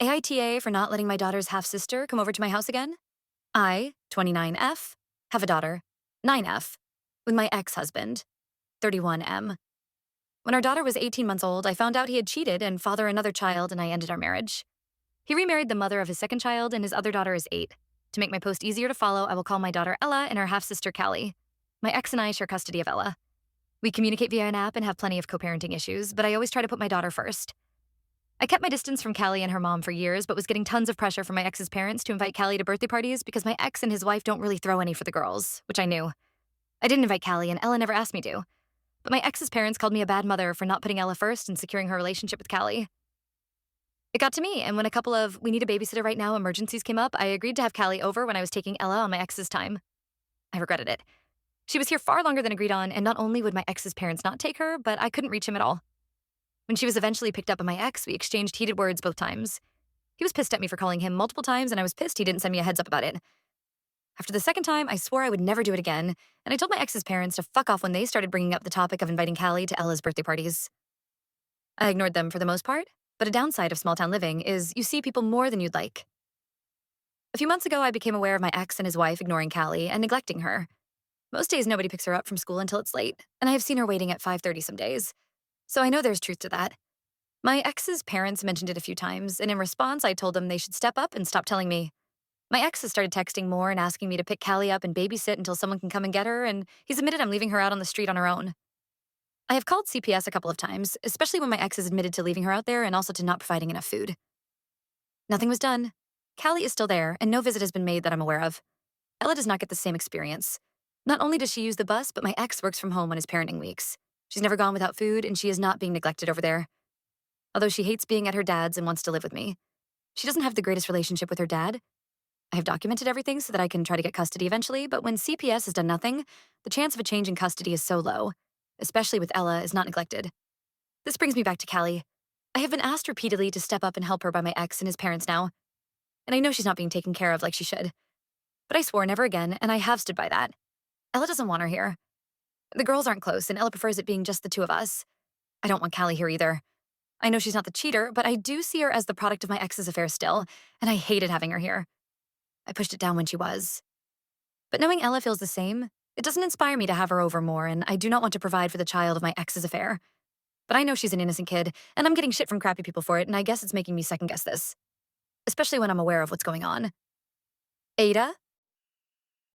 AITA for not letting my daughter's half-sister come over to my house again. I, 29F, have a daughter, 9F, with my ex-husband, 31M. When our daughter was 18 months old, I found out he had cheated and fathered another child, and I ended our marriage. He remarried the mother of his second child, and his other daughter is 8. To make my post easier to follow, I will call my daughter Ella and her half-sister Callie. My ex and I share custody of Ella. We communicate via an app and have plenty of co-parenting issues, but I always try to put my daughter first. I kept my distance from Callie and her mom for years, but was getting tons of pressure from my ex's parents to invite Callie to birthday parties because my ex and his wife don't really throw any for the girls, which I knew. I didn't invite Callie, and Ella never asked me to. But my ex's parents called me a bad mother for not putting Ella first and securing her relationship with Callie. It got to me, and when a couple of "we need a babysitter right now" emergencies came up, I agreed to have Callie over when I was taking Ella on my ex's time. I regretted it. She was here far longer than agreed on, and not only would my ex's parents not take her, but I couldn't reach him at all. When she was eventually picked up by my ex, we exchanged heated words both times. He was pissed at me for calling him multiple times, and I was pissed he didn't send me a heads up about it. After the second time, I swore I would never do it again, and I told my ex's parents to fuck off when they started bringing up the topic of inviting Callie to Ella's birthday parties. I ignored them for the most part, but a downside of small-town living is you see people more than you'd like. A few months ago, I became aware of my ex and his wife ignoring Callie and neglecting her. Most days, nobody picks her up from school until it's late, and I have seen her waiting at 5:30 some days. So I know there's truth to that. My ex's parents mentioned it a few times, and in response, I told them they should step up and stop telling me. My ex has started texting more and asking me to pick Callie up and babysit until someone can come and get her, and he's admitted I'm leaving her out on the street on her own. I have called CPS a couple of times, especially when my ex has admitted to leaving her out there and also to not providing enough food. Nothing was done. Callie is still there, and no visit has been made that I'm aware of. Ella does not get the same experience. Not only does she use the bus, but my ex works from home on his parenting weeks. She's never gone without food, and she is not being neglected over there. Although she hates being at her dad's and wants to live with me. She doesn't have the greatest relationship with her dad. I have documented everything so that I can try to get custody eventually, but when CPS has done nothing, the chance of a change in custody is so low, especially with Ella is not neglected. This brings me back to Callie. I have been asked repeatedly to step up and help her by my ex and his parents now, and I know she's not being taken care of like she should. But I swore never again, and I have stood by that. Ella doesn't want her here. The girls aren't close, and Ella prefers it being just the two of us. I don't want Callie here either. I know she's not the cheater, but I do see her as the product of my ex's affair still, and I hated having her here. I pushed it down when she was. But knowing Ella feels the same, it doesn't inspire me to have her over more, and I do not want to provide for the child of my ex's affair. But I know she's an innocent kid, and I'm getting shit from crappy people for it, and I guess it's making me second-guess this. Especially when I'm aware of what's going on. AITA,